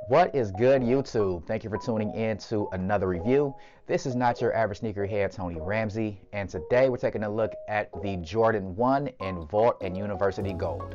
What is good, YouTube? Thank you for tuning in to another review. This is not your average sneakerhead, Tony Ramsey, and today we're taking a look at the Jordan 1 in Vault and University Gold.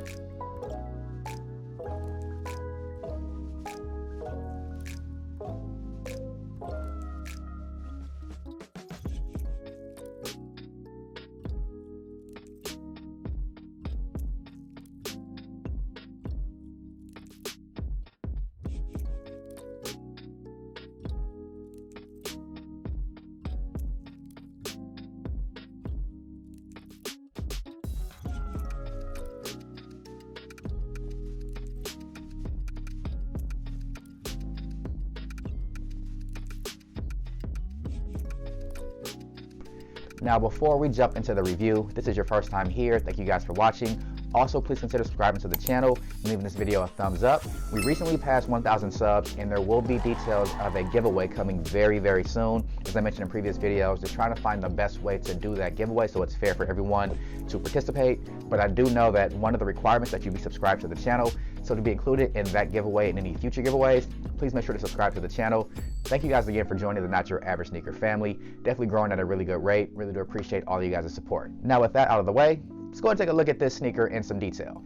Now, before we jump into the review, if this is your first time here, thank you guys for watching. Also, please consider subscribing to the channel and leaving this video a thumbs up. We recently passed 1,000 subs, and there will be details of a giveaway coming very, very soon. As I mentioned in previous videos, just trying to find the best way to do that giveaway so it's fair for everyone to participate. But I do know that one of the requirements that you be subscribed to the channel. So to be included in that giveaway and any future giveaways, please make sure to subscribe to the channel. Thank you guys again for joining the Not Your Average Sneaker family. Definitely growing at a really good rate. Really do appreciate all of you guys' support. Now with that out of the way, let's go ahead and take a look at this sneaker in some detail.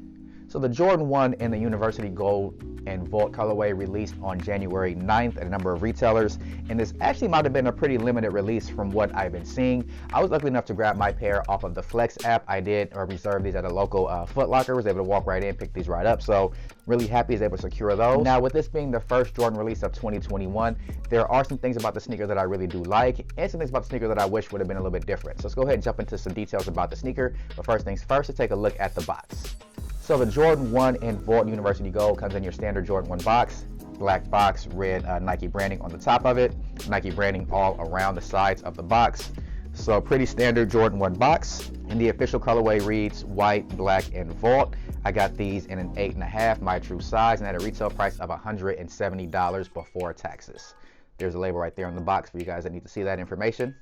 So the Jordan 1 in the University Gold and Vault colorway released on January 9th at a number of retailers, and this actually might have been a pretty limited release from what I've been seeing. I was lucky enough to grab my pair off of the Flex app. I did reserve these at a local Foot Locker. Was able to walk right in, pick these right up, so really happy I was able to secure those. Now with this being the first Jordan release of 2021, there are some things about the sneaker that I really do like, and some things about the sneaker that I wish would have been a little bit different. So let's go ahead and jump into some details about the sneaker, but first things first, let's take a look at the box. So the Jordan 1 in Vault University Gold comes in your standard Jordan 1 box, black box, red Nike branding on the top of it, Nike branding all around the sides of the box. So pretty standard Jordan 1 box. And the official colorway reads white, black, and Vault. I got these in an 8.5, my true size, and at a retail price of $170 before taxes. There's a label right there on the box for you guys that need to see that information.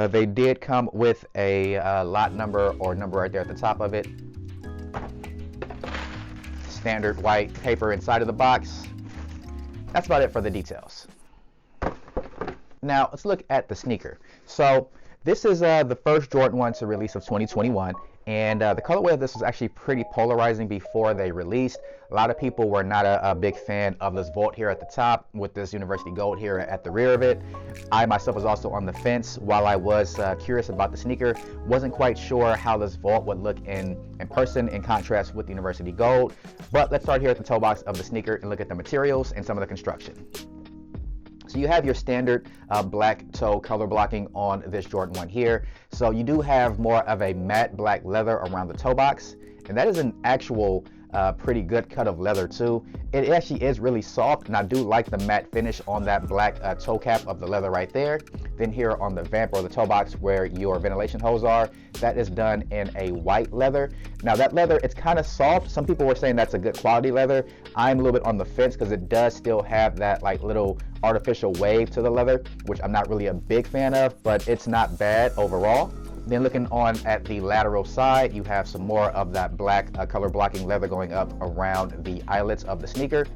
They did come with a lot number or number right there at the top of it. Standard white paper inside of the box. That's about it for the details. Now let's look at the sneaker. So this is the first Jordan 1 to release of 2021. And the colorway of this was actually pretty polarizing before they released. A lot of people were not a big fan of this Vault here at the top with this University Gold here at the rear of it. I myself was also on the fence. While I was curious about the sneaker, wasn't quite sure how this Vault would look in person in contrast with the University Gold. But let's start here at the toe box of the sneaker and look at the materials and some of the construction. So you have your standard black toe color blocking on this Jordan 1 here. So you do have more of a matte black leather around the toe box, and that is an actual pretty good cut of leather too. It actually is really soft, and I do like the matte finish on that black toe cap of the leather right there. Then here on the vamp or the toe box where your ventilation holes are, that is done in a white leather. Now that leather, it's kind of soft. Some people were saying that's a good quality leather. I'm a little bit on the fence because it does still have that like little artificial wave to the leather, which I'm not really a big fan of, but it's not bad overall. Then looking on at the lateral side, you have some more of that black color blocking leather going up around the eyelets of the sneaker.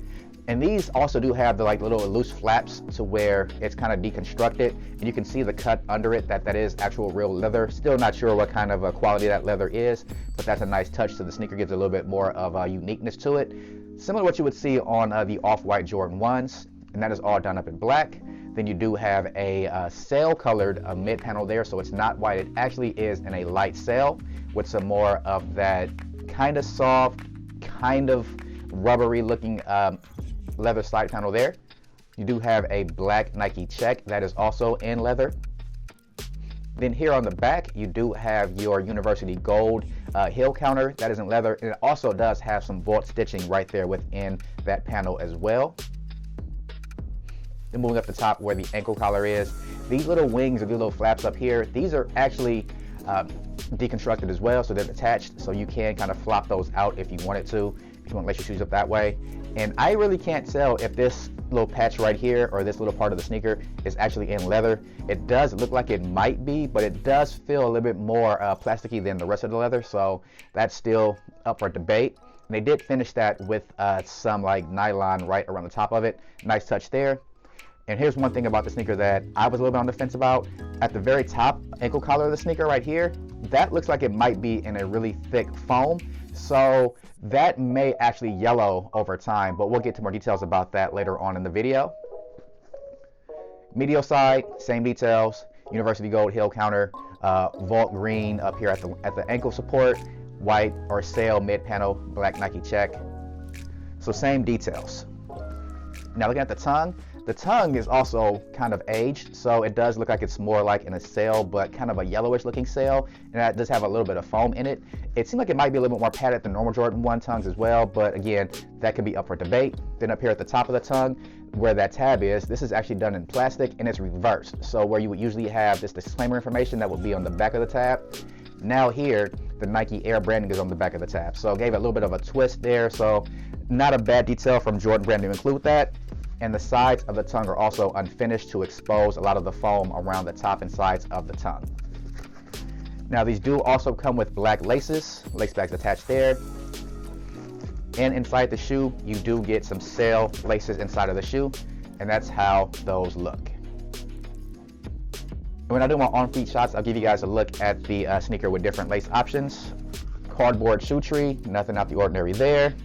And these also do have the like little loose flaps to where it's kind of deconstructed, and you can see the cut under it that is actual real leather. Still not sure what kind of quality that leather is, but that's a nice touch to the sneaker, gives a little bit more of a uniqueness to it. Similar to what you would see on the off-white Jordan 1s, and that is all done up in black. Then you do have a sail colored mid panel there, so it's not white. It actually is in a light sail with some more of that kind of soft, kind of rubbery looking leather side panel there. You do have a black Nike check that is also in leather. Then here on the back, you do have your University Gold heel counter that is in leather, and it also does have some Vault stitching right there within that panel as well. Then moving up the top where the ankle collar is, these little wings or these little flaps up here, these are actually deconstructed as well, so they're attached, so you can kind of flop those out if you wanted to, if you want to lace your shoes up that way. And I really can't tell if this little patch right here or this little part of the sneaker is actually in leather. It does look like it might be, but it does feel a little bit more plasticky than the rest of the leather, so that's still up for debate. And they did finish that with some like nylon right around the top of it. Nice touch there. And here's one thing about the sneaker that I was a little bit on the fence about. At the very top ankle collar of the sneaker right here, that looks like it might be in a really thick foam. So that may actually yellow over time, but we'll get to more details about that later on in the video. Medial side, same details. University gold heel counter, vault green up here at the ankle support, white or sail mid panel, black Nike check. So same details. Now looking at the tongue is also kind of aged, so it does look like it's more like in a sail, but kind of a yellowish looking sail, and that does have a little bit of foam in it. It seems like it might be a little bit more padded than normal Jordan 1 tongues as well, but again, that could be up for debate. Then up here at the top of the tongue, where that tab is, this is actually done in plastic and it's reversed. So where you would usually have this disclaimer information that would be on the back of the tab, now here, the Nike Air branding is on the back of the tab. So it gave it a little bit of a twist there, so not a bad detail from Jordan brand to include that. And the sides of the tongue are also unfinished to expose a lot of the foam around the top and sides of the tongue. Now these do also come with black laces, lace backs attached there. And inside the shoe, you do get some sail laces inside of the shoe, and that's how those look. And when I do my on-feet shots, I'll give you guys a look at the sneaker with different lace options. Cardboard shoe tree, nothing out the ordinary there.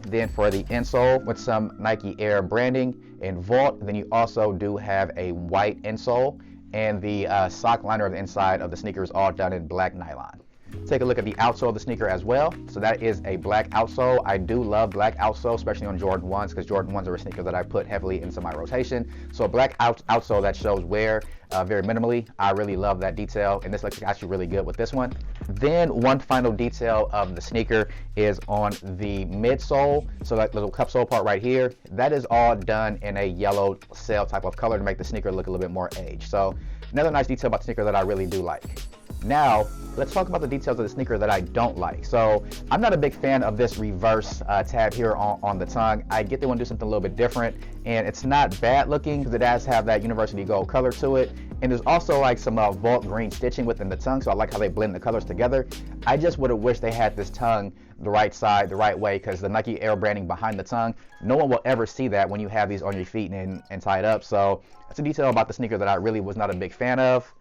Then for the insole with some Nike Air branding and vault, then you also do have a white insole, and the sock liner on the inside of the sneaker is all done in black nylon. Take a look at the outsole of the sneaker as well. So that is a black outsole. I do love black outsole, especially on Jordan 1s, because Jordan 1s are a sneaker that I put heavily into my rotation. So a black outsole that shows wear very minimally. I really love that detail, and this looks actually really good with this one. Then one final detail of the sneaker is on the midsole. So that little cup sole part right here, that is all done in a yellow sail type of color to make the sneaker look a little bit more aged. So another nice detail about the sneaker that I really do like. Now, let's talk about the details of the sneaker that I don't like. So I'm not a big fan of this reverse tab here on the tongue. I get they want to do something a little bit different, and it's not bad looking because it does have that university gold color to it. And there's also like some vault green stitching within the tongue, so I like how they blend the colors together. I just would have wished they had this tongue the right side, the right way, because the Nike Air branding behind the tongue, no one will ever see that when you have these on your feet and tied up. So that's a detail about the sneaker that I really was not a big fan of.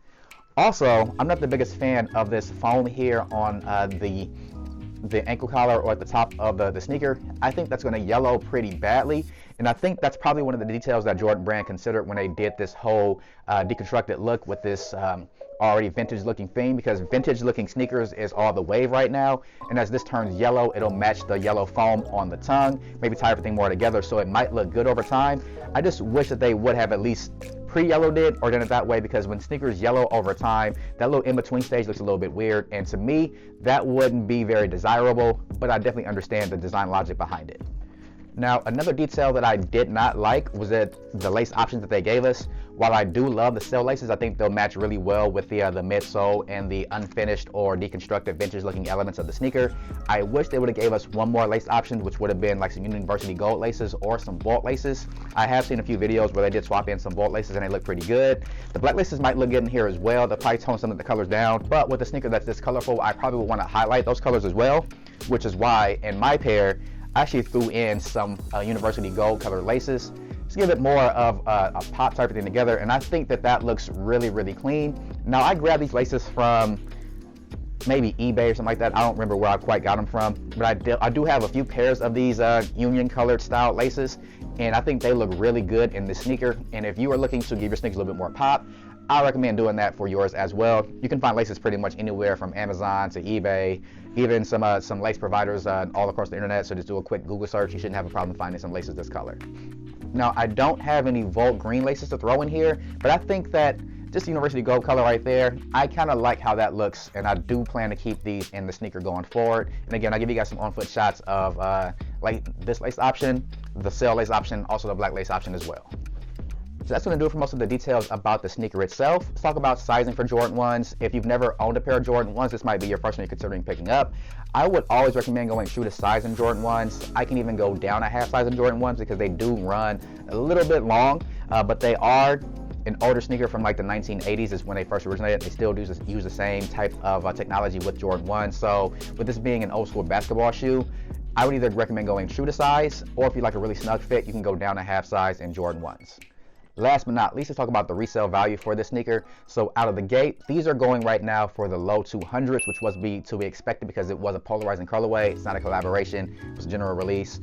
Also, I'm not the biggest fan of this foam here on the ankle collar or at the top of the sneaker. I think that's going to yellow pretty badly, and I think that's probably one of the details that Jordan brand considered when they did this whole deconstructed look with this already vintage looking theme, because vintage looking sneakers is all the wave right now, and as this turns yellow, it'll match the yellow foam on the tongue, maybe tie everything more together so it might look good over time. I just wish that they would have at least pre-yellowed it or done it that way, because when sneakers yellow over time, that little in-between stage looks a little bit weird, and to me that wouldn't be very desirable, but I definitely understand the design logic behind it. Now, another detail that I did not like was that the lace options that they gave us. While I do love the sail laces, I think they'll match really well with the midsole and the unfinished or deconstructed vintage looking elements of the sneaker. I wish they would have gave us one more lace option, which would have been like some university gold laces or some vault laces. I have seen a few videos where they did swap in some vault laces and they look pretty good. The black laces might look good in here as well. They'll probably tone some of the colors down, but with a sneaker that's this colorful, I probably would want to highlight those colors as well, which is why in my pair, I actually threw in some university gold color laces to give it more of a pop to everything together, and I think that looks really, really clean. Now, I grabbed these laces from maybe eBay or something like that. I don't remember where I quite got them from, but I do have a few pairs of these union colored style laces, and I think they look really good in this sneaker. And if you are looking to give your sneakers a little bit more pop, I recommend doing that for yours as well. You can find laces pretty much anywhere from Amazon to eBay, even some lace providers all across the internet. So just do a quick Google search. You shouldn't have a problem finding some laces this color. Now, I don't have any Volt green laces to throw in here, but I think that just the university gold color right there, I kind of like how that looks, and I do plan to keep these in the sneaker going forward. And again, I'll give you guys some on-foot shots of like this lace option, the sail lace option, also the black lace option as well. So that's going to do it for most of the details about the sneaker itself. Let's talk about sizing for Jordan 1s. If you've never owned a pair of Jordan 1s, this might be your first one you're considering picking up. I would always recommend going true to size in Jordan 1s. I can even go down a half size in Jordan 1s because they do run a little bit long, but they are an older sneaker from like the 1980s is when they first originated. They still use the same type of technology with Jordan 1. So with this being an old school basketball shoe, I would either recommend going true to size, or if you like a really snug fit, you can go down a half size in Jordan 1s. Last but not least, let's talk about the resale value for this sneaker. So out of the gate, these are going right now for the low 200s, which was to be expected because it was a polarizing colorway. It's not a collaboration, it was a general release.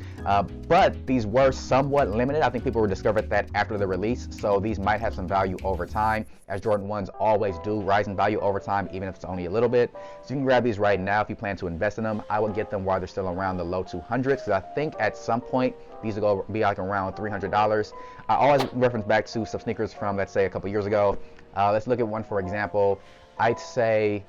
But these were somewhat limited. I think people discovered that after the release, so these might have some value over time, as Jordan 1s always do, rise in value over time, even if it's only a little bit. So you can grab these right now if you plan to invest in them. I would get them while they're still around the low 200s, because I think at some point these will go be like around $300. I always reference back to some sneakers from, let's say, a couple years ago. Let's look at one for example. I'd say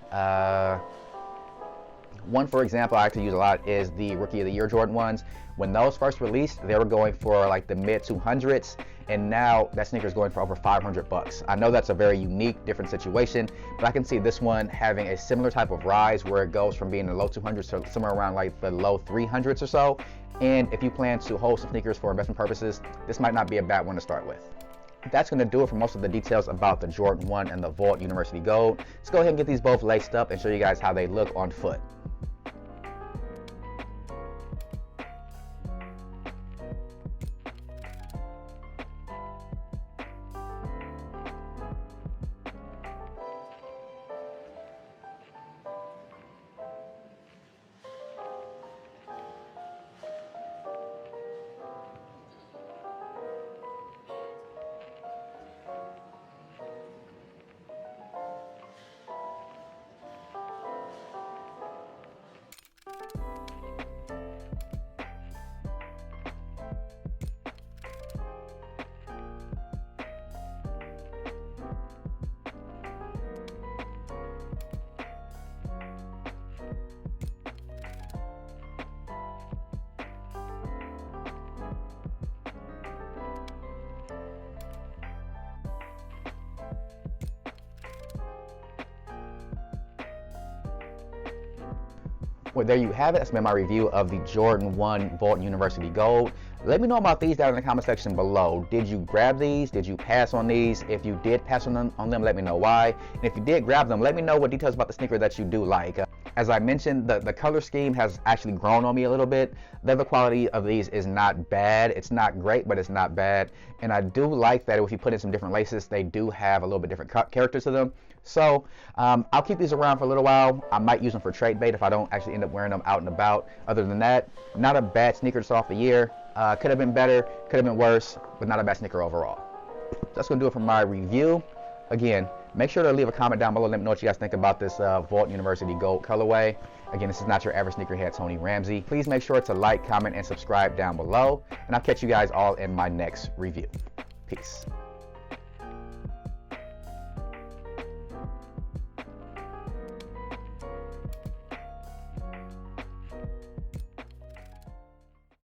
one for example I actually use a lot is the Rookie of the Year Jordan 1s. When those first released, they were going for like the mid 200s, and now that sneaker is going for over 500 bucks. I know that's a very unique, different situation, but I can see this one having a similar type of rise where it goes from being in the low 200s to somewhere around like the low 300s or so. And if you plan to hold some sneakers for investment purposes, this might not be a bad one to start with. That's going to do it for most of the details about the Jordan 1 and the Vault University Gold. Let's go ahead and get these both laced up and show you guys how they look on foot. Well, there you have it. That's been my review of the Jordan 1 Vault University Gold. Let me know about these down in the comment section below. Did you grab these? Did you pass on these? If you did pass on them, let me know why. And if you did grab them, let me know what details about the sneaker that you do like. As I mentioned, the color scheme has actually grown on me a little bit. Leather quality of these is not bad. It's not great, but it's not bad. And I do like that if you put in some different laces, they do have a little bit different character to them. So I'll keep these around for a little while. I might use them for trade bait if I don't actually end up wearing them out and about. Other than that, not a bad sneaker to start off the year. Could have been better, could have been worse, but not a bad sneaker overall. That's going to do it for my review. Again, make sure to leave a comment down below. Let me know what you guys think about this Vault University Gold colorway. Again, this is not your average sneakerhead, Tony Ramsey. Please make sure to like, comment, and subscribe down below. And I'll catch you guys all in my next review. Peace.